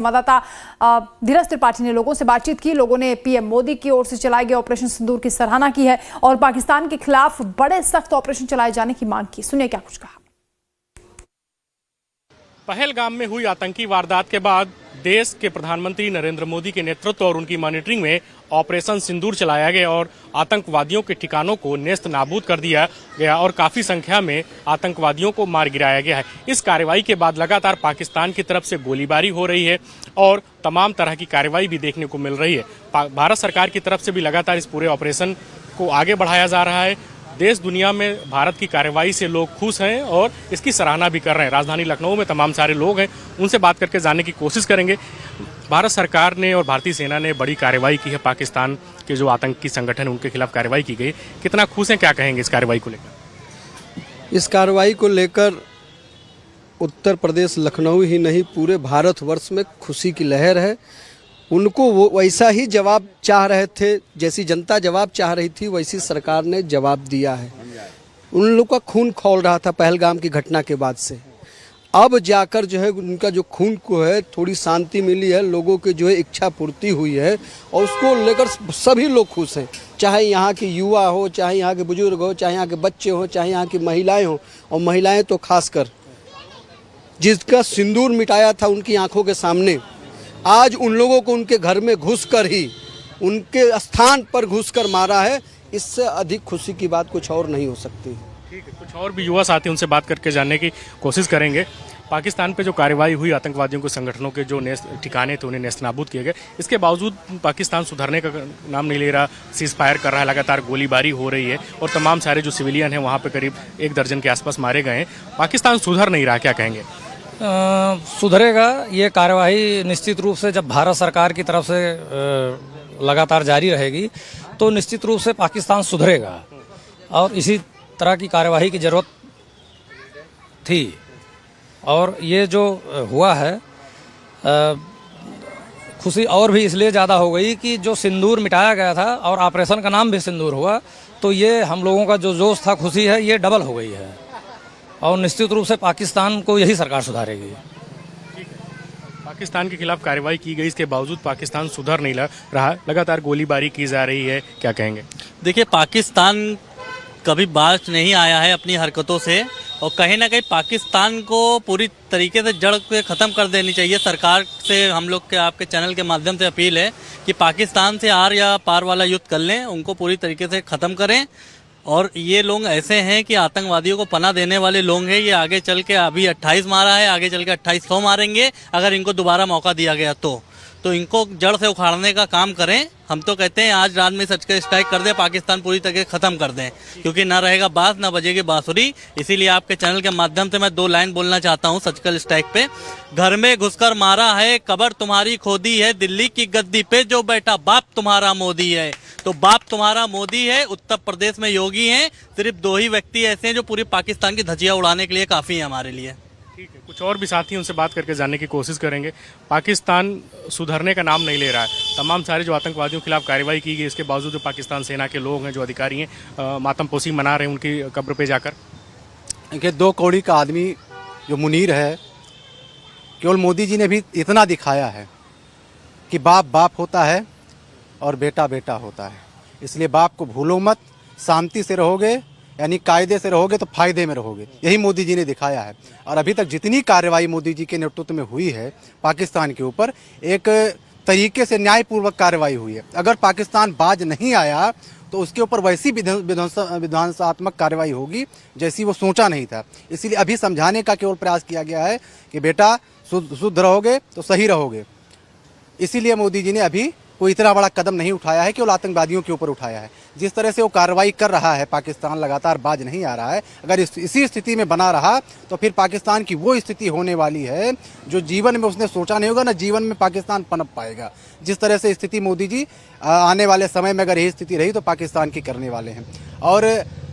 संवाददाता धीरज त्रिपाठी ने लोगों से बातचीत की। लोगों ने पीएम मोदी की ओर से चलाए गए ऑपरेशन सिंदूर की सराहना की है और पाकिस्तान के खिलाफ बड़े सख्त ऑपरेशन चलाए जाने की मांग की। सुनिए क्या कुछ कहा। पहलगाम में हुई आतंकी वारदात के बाद देश के प्रधानमंत्री नरेंद्र मोदी के नेतृत्व और उनकी मॉनिटरिंग में ऑपरेशन सिंदूर चलाया गया और आतंकवादियों के ठिकानों को नेस्त नाबूद कर दिया गया और काफी संख्या में आतंकवादियों को मार गिराया गया है। इस कार्रवाई के बाद लगातार पाकिस्तान की तरफ से गोलीबारी हो रही है और तमाम तरह की कार्रवाई भी देखने को मिल रही है। भारत सरकार की तरफ से भी लगातार इस पूरे ऑपरेशन को आगे बढ़ाया जा रहा है। देश दुनिया में भारत की कार्रवाई से लोग खुश हैं और इसकी सराहना भी कर रहे हैं। राजधानी लखनऊ में तमाम सारे लोग हैं, उनसे बात करके जानने की कोशिश करेंगे। भारत सरकार ने और भारतीय सेना ने बड़ी कार्रवाई की है, पाकिस्तान के जो आतंकी संगठन है उनके खिलाफ कार्रवाई की गई। कितना खुश हैं, क्या कहेंगे इस कार्रवाई को लेकर? इस कार्रवाई को लेकर उत्तर प्रदेश लखनऊ ही नहीं पूरे भारतवर्ष में खुशी की लहर है। उनको वो वैसा ही जवाब चाह रहे थे, जैसी जनता जवाब चाह रही थी वैसी सरकार ने जवाब दिया है। उन लोगों का खून खौल रहा था पहलगाम की घटना के बाद से। अब जाकर जो है उनका जो खून को है थोड़ी शांति मिली है, लोगों की जो है इच्छा पूर्ति हुई है और उसको लेकर सभी लोग खुश हैं। चाहे यहाँ के युवा हो, चाहे यहाँ के बुजुर्ग हो, चाहे यहाँ के बच्चे हो, चाहे यहाँ की महिलाएं हो, और महिलाएं तो खासकर जिसका सिंदूर मिटाया था उनकी आंखों के सामने, आज उन लोगों को उनके घर में घुसकर ही उनके स्थान पर घुसकर मारा है। इससे अधिक खुशी की बात कुछ और नहीं हो सकती। ठीक है, कुछ और भी युवा साथी उनसे बात करके जानने की कोशिश करेंगे। पाकिस्तान पे जो कार्रवाई हुई, आतंकवादियों के संगठनों के जो ठिकाने थे उन्हें नेस्तनाबूद किए गए, इसके बावजूद पाकिस्तान सुधरने का नाम नहीं ले रहा, सीज फायर कर रहा है, लगातार गोलीबारी हो रही है और तमाम सारे जो सिविलियन हैं वहाँ पे करीब 1 दर्जन के आसपास मारे गए हैं। पाकिस्तान सुधर नहीं रहा, क्या कहेंगे? सुधरेगा। ये कार्यवाही निश्चित रूप से जब भारत सरकार की तरफ से लगातार जारी रहेगी तो निश्चित रूप से पाकिस्तान सुधरेगा और इसी तरह की कार्यवाही की ज़रूरत थी। और ये जो हुआ है खुशी और भी इसलिए ज़्यादा हो गई कि जो सिंदूर मिटाया गया था और ऑपरेशन का नाम भी सिंदूर हुआ, तो ये हम लोगों का जो जोश था, खुशी है, ये डबल हो गई है और निश्चित रूप से पाकिस्तान को यही सरकार सुधारेगी। पाकिस्तान के खिलाफ कार्रवाई की गई, इसके बावजूद पाकिस्तान सुधर नहीं रहा, लगातार गोलीबारी की जा रही है, क्या कहेंगे? देखिए, पाकिस्तान कभी बाज नहीं आया है अपनी हरकतों से और कहीं ना कहीं पाकिस्तान को पूरी तरीके से जड़ पे ख़त्म कर देनी चाहिए। सरकार से हम लोग के आपके चैनल के माध्यम से अपील है कि पाकिस्तान से आर या पार वाला युद्ध कर लें, उनको पूरी तरीके से ख़त्म करें। और ये लोग ऐसे हैं कि आतंकवादियों को पनाह देने वाले लोग हैं। ये आगे चल के अभी 28 मारा है, आगे चल के 2800 मारेंगे अगर इनको दोबारा मौका दिया गया तो इनको जड़ से उखाड़ने का काम करें। हम तो कहते हैं आज रात में सर्जिकल स्ट्राइक कर दें, पाकिस्तान पूरी तरह ख़त्म कर दें, क्योंकि ना रहेगा बास ना बजेगी बांसुरी। इसीलिए आपके चैनल के माध्यम से मैं 2 लाइन बोलना चाहता हूं सर्जिकल स्ट्राइक पे। घर में घुसकर मारा है, कब्र तुम्हारी खोदी है, दिल्ली की गद्दी पे जो बैठा बाप तुम्हारा मोदी है। तो बाप तुम्हारा मोदी है, उत्तर प्रदेश में योगी हैं। सिर्फ 2 ही व्यक्ति ऐसे हैं जो पूरी पाकिस्तान की धज्जियां उड़ाने के लिए काफ़ी है हमारे लिए। ठीक है, कुछ और भी साथी उनसे बात करके जानने की कोशिश करेंगे। पाकिस्तान सुधरने का नाम नहीं ले रहा है। तमाम सारे जो आतंकवादियों के खिलाफ कार्रवाई की गई, इसके बावजूद जो पाकिस्तान सेना के लोग हैं, जो अधिकारी हैं, मातमपोशी मना रहे हैं उनकी कब्र पे जाकर। देखिए, 2 कौड़ी का आदमी जो मुनीर है, केवल मोदी जी ने भी इतना दिखाया है कि बाप बाप होता है और बेटा बेटा होता है। इसलिए बाप को भूलो मत, शांति से रहोगे यानी कायदे से रहोगे तो फायदे में रहोगे, यही मोदी जी ने दिखाया है। और अभी तक जितनी कार्रवाई मोदी जी के नेतृत्व में हुई है पाकिस्तान के ऊपर, एक तरीके से न्यायपूर्वक कार्रवाई हुई है। अगर पाकिस्तान बाज नहीं आया तो उसके ऊपर वैसी विध्वंसात्मक कार्रवाई होगी जैसी वो सोचा नहीं था। इसलिए अभी समझाने का केवल प्रयास किया गया है कि बेटा शुद्ध रहोगे तो सही रहोगे। इसीलिए मोदी जी ने अभी कोई इतना बड़ा कदम नहीं उठाया है, केवल आतंकवादियों के ऊपर उठाया है। जिस तरह से वो कार्रवाई कर रहा है, पाकिस्तान लगातार बाज नहीं आ रहा है। अगर इसी स्थिति में बना रहा तो फिर पाकिस्तान की वो स्थिति होने वाली है जो जीवन में उसने सोचा नहीं होगा, ना जीवन में पाकिस्तान पनप पाएगा। जिस तरह से स्थिति मोदी जी आने वाले समय में अगर यही स्थिति रही तो पाकिस्तान की करने वाले हैं। और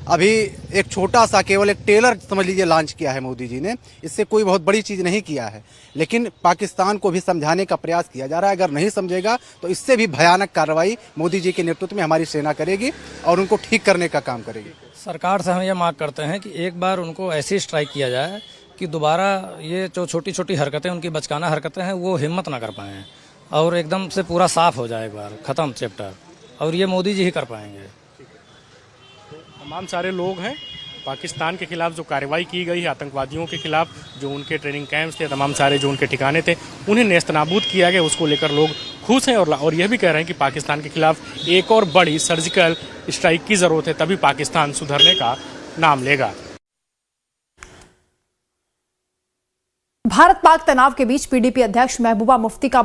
अभी एक छोटा सा केवल एक टेलर समझ लीजिए लॉन्च किया है मोदी जी ने, इससे कोई बहुत बड़ी चीज़ नहीं किया है, लेकिन पाकिस्तान को भी समझाने का प्रयास किया जा रहा है। अगर नहीं समझेगा तो इससे भी भयानक कार्रवाई मोदी जी के नेतृत्व में हमारी सेना करेगी और उनको ठीक करने का काम करेगी। सरकार से हम ये मांग करते हैं कि एक बार उनको ऐसी स्ट्राइक किया जाए कि दोबारा ये जो छोटी छोटी हरकतें, उनकी बचकाना हरकतें हैं, वो हिम्मत ना कर पाएँ और एकदम से पूरा साफ हो जाए, एक बार ख़त्म चैप्टर। और ये मोदी जी ही कर पाएंगे। तमाम सारे लोग हैं पाकिस्तान के खिलाफ जो कार्रवाई की गई है, आतंकवादियों के खिलाफ, जो उनके ट्रेनिंग कैंप्स थे, तमाम सारे जो उनके ठिकाने थे, उन्हें नेस्तनाबूद किया गया, उसको लेकर लोग खुश हैं और यह भी कह रहे हैं कि पाकिस्तान के खिलाफ एक और बड़ी सर्जिकल स्ट्राइक की ज़रूरत है, तभी पाकिस्तान सुधरने का नाम लेगा। भारत पाक तनाव के बीच पीडीपी अध्यक्ष महबूबा मुफ्ती का